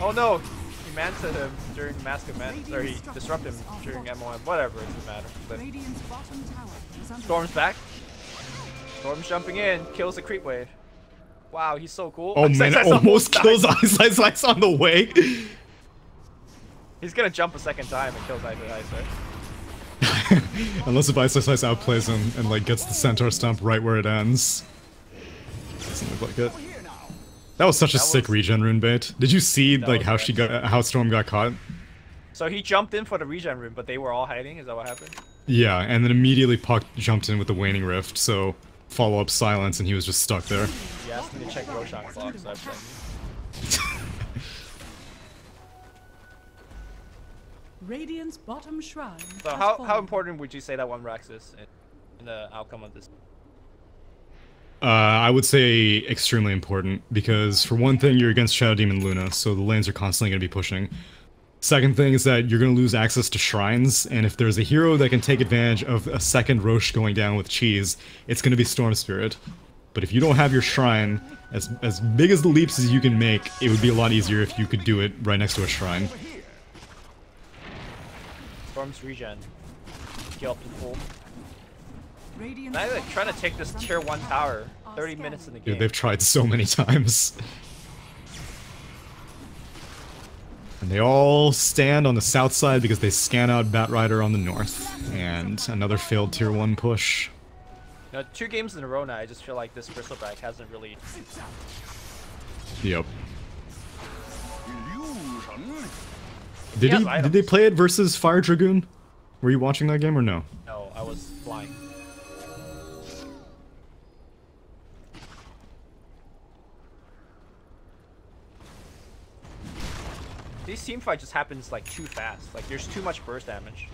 Oh no! He Manta him during Mask of Man, or he disrupted him during MOM. Whatever, it doesn't matter. But Radiant's bottom tower is under Storm's back. Storm's jumping in, kills the creep wave. Wow, he's so cool. Oh man, it almost kills Ice on the way. He's gonna jump a second time and kills Ice, right? Unless if Ice outplays him and like gets the Centaur Stomp right where it ends. Doesn't look like it. That was such a sick regen rune bait. Did you see like how how Storm got caught? So he jumped in for the regen room, but they were all hiding. Is that what happened? Yeah, and then immediately Puck jumped in with the Waning Rift, so follow-up silence, and he was just stuck there. He asked me to check Roshan clock, so I've checked. Radiant's bottom shrine. So how important would you say that one Rax is in the outcome of this? I would say extremely important, because for one thing, you're against Shadow Demon Luna, so the lanes are constantly going to be pushing. Second thing is that you're going to lose access to shrines, and if there's a hero that can take advantage of a second Roche going down with cheese, it's going to be Storm Spirit. But if you don't have your shrine, as big as the leaps as you can make, it would be a lot easier if you could do it right next to a shrine. Storm's regen. Kill up to full. Radiant's Now they're trying to take this tier 1 tower. 30 minutes in the game. Dude, they've tried so many times. And they all stand on the south side because they scan out Batrider on the north. And another failed tier 1 push. Now, 2 games in a row now, I just feel like this Bristleback hasn't really... Yep. Illusion. Did they play it versus Fire Dragoon? Were you watching that game or no? No, I was flying. These team fight just happens like too fast. Like there's too much burst damage.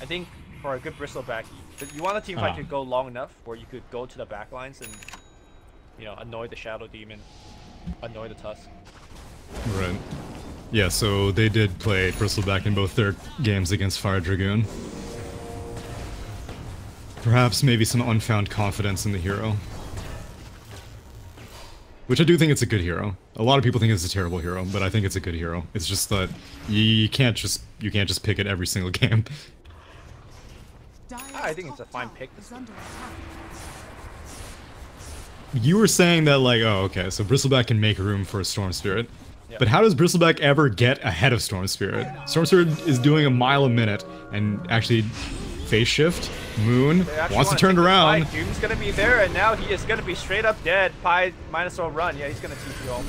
I think for a good Bristleback, you want a team fight to go long enough where you could go to the backlines and, you know, annoy the Shadow Demon, annoy the Tusk. Right. Yeah, so they did play Bristleback in both their games against Fire Dragoon. Perhaps maybe some unfound confidence in the hero. Which I do think it's a good hero. A lot of people think it's a terrible hero, but I think it's a good hero. It's just that you can't just pick it every single game. I think it's a fine pick. You were saying that like, oh okay, so Bristleback can make room for a Storm Spirit. Yep. But how does Bristleback ever get ahead of Storm Spirit? Storm Spirit is doing a mile a minute, and actually phase shift, Moon, wants to turn around. Doom's gonna be there, and now he is gonna be straight up dead. Pi might as well run. Yeah, he's gonna TP ult.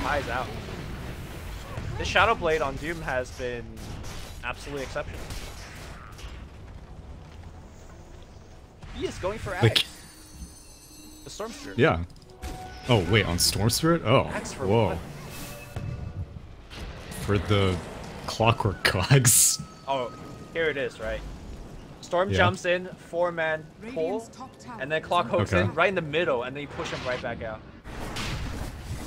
Pi's out. This Shadow Blade on Doom has been absolutely exceptional. He is going for Axe. The Storm Spirit. Yeah. Oh wait, on Storm Spirit? Oh, Axe for whoa. what? For the Clockwork Cogs. Oh, here it is, right? Storm jumps in, 4-man pull, and then Clock hooks in right in the middle, and then you push him right back out.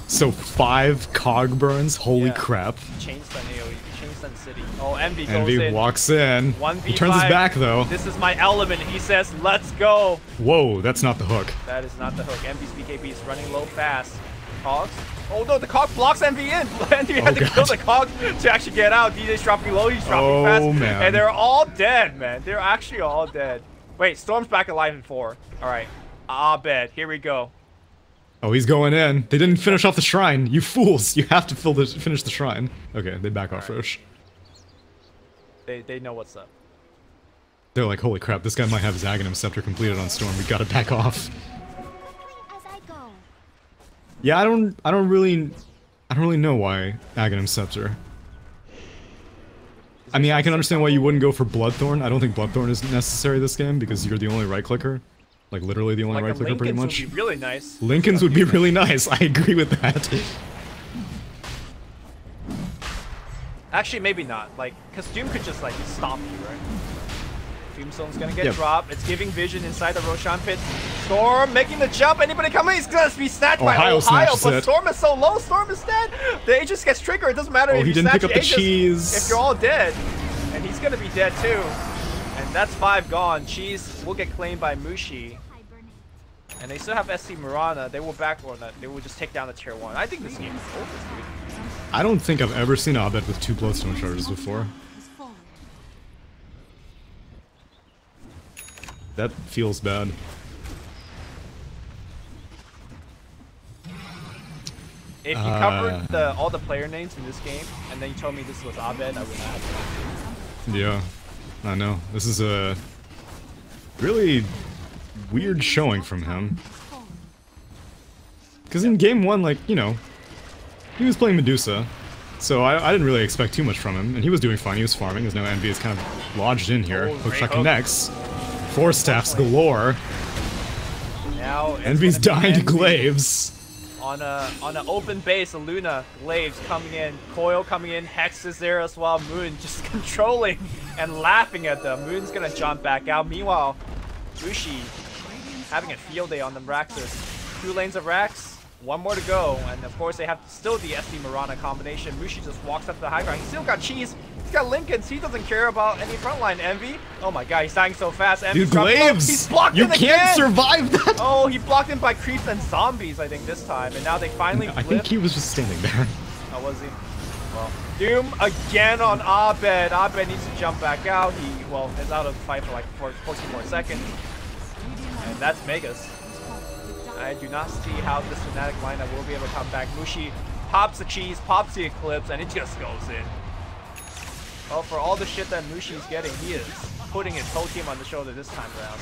So 5 cog burns. Holy Yeah. crap! Changed the AoE. Changed the city. Oh, Envy goes Envy in. walks in. 1v5. He turns his back though. This is my element. He says, "Let's go." Whoa, that's not the hook. That is not the hook. Envy's BKB is running low fast. Cogs? Oh no, the cog blocks Envy in. Envy had to kill the cog to actually get out. DJ's dropping low. He's dropping fast. Man. And they're all dead, man. They're actually all dead. Wait, Storm's back alive in 4. All right. Abed, here we go. Oh, he's going in. They didn't finish off the shrine. You fools! You have to finish the shrine. Okay, they back off Roche. They know what's up. They're like, holy crap, this guy might have his Aghanim Scepter completed on Storm. We gotta back off. Yeah, I don't really know why Aghanim Scepter. I mean, I can understand why you wouldn't go for Bloodthorn. I don't think Bloodthorn is necessary this game because you're the only right clicker. Like literally the only right clicker, pretty much. Would be really nice. Lincoln's would be really nice. I agree with that. Actually, maybe not. Like, cause Doom could just like stop you, right? Tombstone's gonna get dropped. It's giving vision inside the Roshan pit. Storm making the jump. Anybody coming? He's gonna be snatched by Ohio, but Storm is so low. Storm is dead. The Aegis gets triggered. It doesn't matter if he you didn't snatch pick up the Aegis, cheese. if you're all dead. And he's gonna be dead too. And that's 5 gone. Cheese will get claimed by Mushi. And they still have SC Mirana. They will back or not. They will just take down the tier 1. I think this game is over, dude. I don't think I've ever seen Abed with 2 Bloodstone charges before. That feels bad. If you covered all the player names in this game, and then you told me this was Abed, I would not have. Yeah, I know. This is a really weird showing from him. Because in game 1, like, you know, he was playing Medusa, so I didn't really expect too much from him, and he was doing fine. He was farming, as no Envy is kind of lodged in here. Hookshot connects. 4 staffs galore. Now Envy's dying to Glaives. On an open base, Luna, Glaives coming in, Coil coming in, Hex is there as well, Moon just controlling and laughing at them. Moon's gonna jump back out. Meanwhile, Bushi having a field day on the Raxus. 2 lanes of Rax, 1 more to go, and of course they have still the SD Mirana combination. Mushi just walks up to the high ground. He's still got cheese. He's got Lincolns. He doesn't care about any frontline. Envy. Oh my god, he's dying so fast. Envy, dude, Glaives! He's blocked you in can't again! survive that! Oh, he blocked him by creeps and zombies, I think, this time. And now they finally I think he was just standing there. Oh, was he? Well, Doom again on Abed. Abed needs to jump back out. He, well, is out of the fight for like 14 more seconds. And that's Megas. I do not see how this Fnatic lineup will be able to come back. Mushi pops the cheese, pops the Eclipse, and it just goes in. Well, for all the shit that Mushi's getting, he is putting his whole team on the shoulder this time around.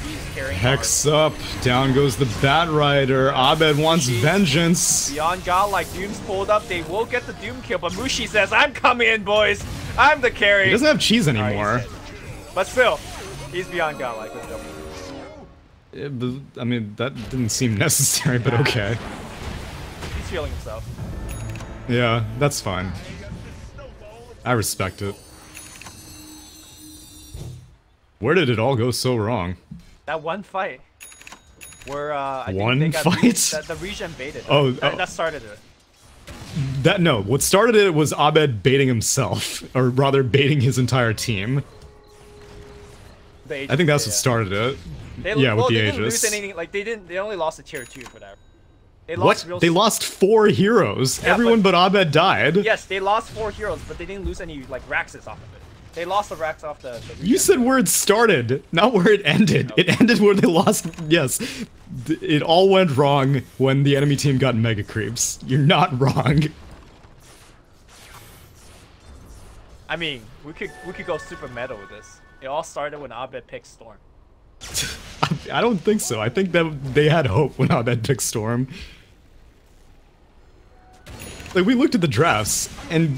He's carrying Hex up, down goes the Bat Rider. Abed wants vengeance. Beyond Godlike, Doom's pulled up. They will get the Doom kill, but Mushi says, "I'm coming in, boys. I'm the carry." He doesn't have cheese anymore. But still, he's Beyond Godlike. Let's go. Yeah, but, I mean, that didn't seem necessary, but okay. He's feeling himself. Yeah, that's fine. I respect it. Where did it all go so wrong? That one fight where I one think fight? the regen baited. Oh, that started it. No, what started it was Abed baiting himself, or rather baiting his entire team. I think that's what started it. Yeah, with the they Aegis. didn't lose anything. Like they only lost a tier 2 for that. They What? They lost 4 heroes. Yeah, Everyone but Abed died. Yes, they lost 4 heroes, but they didn't lose any like Raxes off of it. They lost the Rax off the You said where it started, not where it ended. Okay. It ended where they lost. Yes, it all went wrong when the enemy team got mega creeps. You're not wrong. I mean, we could go super meta with this. It all started when Abed picked Storm. I don't think so. I think that they had hope when Abed picked Storm. Like, we looked at the drafts, and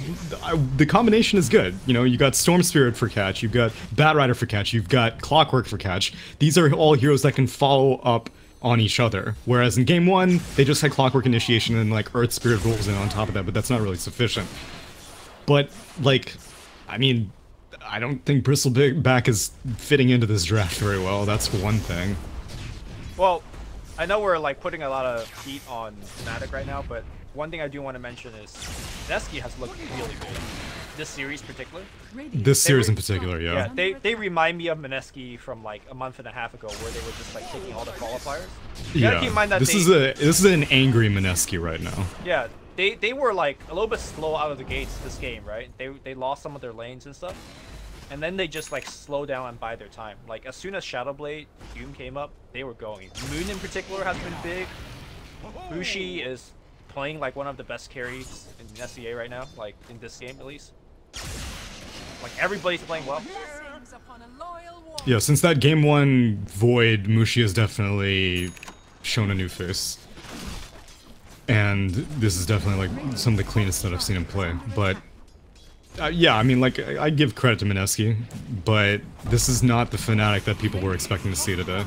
the combination is good. You know, you got Storm Spirit for catch, you've got Bat Rider for catch, you've got Clockwork for catch. These are all heroes that can follow up on each other. Whereas in game 1, they just had Clockwork Initiation and, like, Earth Spirit rolls in on top of that, but that's not really sufficient. But, like, I mean, I don't think Bristleback is fitting into this draft very well. That's one thing. Well, I know we're like putting a lot of heat on Fnatic right now, but one thing I do want to mention is Mineski has looked really good. This series particularly. This series in particular, yeah. Yeah, they remind me of Mineski from like a month and a half ago, where they were just like taking all the qualifiers. You gotta keep in mind that this is an angry Mineski right now. Yeah, they were like a little bit slow out of the gates this game, right? They lost some of their lanes and stuff, and then they just like slow down and bide their time. Like as soon as Shadowblade Doom came up, they were going. Moon in particular has been big. Bushi is playing like one of the best carries in SEA right now, like in this game at least. Like everybody's playing well. Yeah, since that game 1 Void, Mushi has definitely shown a new face. And this is definitely like some of the cleanest that I've seen him play. But yeah, I mean, like I give credit to Mineski, but this is not the Fnatic that people were expecting to see today.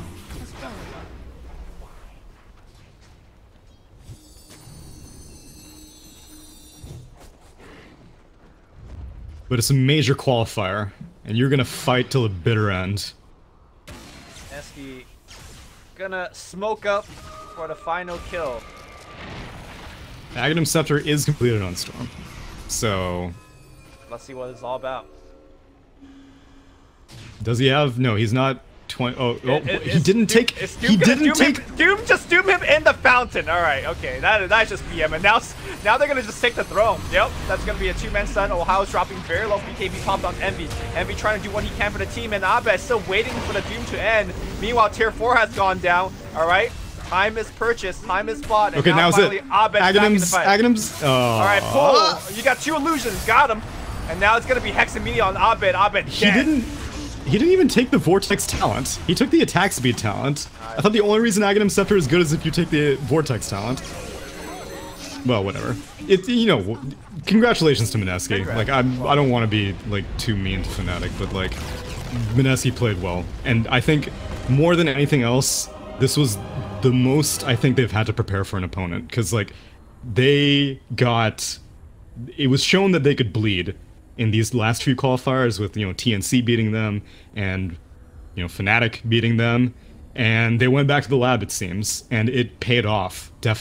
But it's a major qualifier, and you're gonna fight till the bitter end. Mineski gonna smoke up for the final kill. Aghanim Scepter is completed on Storm, so let's see what it's all about. Does he have? No, he's not. He didn't take. He didn't take. Doom just doom him in the fountain. All right, okay, that's just BM. And now they're gonna just take the throne. Yep, that's gonna be a two-man stun. Ohio's dropping very low. BKB popped on Envy. Envy trying to do what he can for the team, and Abed still waiting for the doom to end. Meanwhile, Tier 4 has gone down. All right, time is purchased, time is bought, and okay, now finally Abed's back in the fight. All right, pull. You got 2 illusions, got him. And now it's gonna be Hex and Media on Abed. Abed dead. He didn't even take the Vortex talent. He took the attack speed talent. I thought the only reason Aghanim Scepter is good is if you take the Vortex talent. Well, whatever. You know, congratulations to Mineski. Like, I don't want to be, like, too mean to Fnatic, but, like, Mineski played well. And I think, more than anything else, this was the most I think they've had to prepare for an opponent. Because, like, they got... It was shown that they could bleed in these last few qualifiers with, you know, TNC beating them and, you know, Fnatic beating them, and they went back to the lab, it seems, and it paid off, definitely.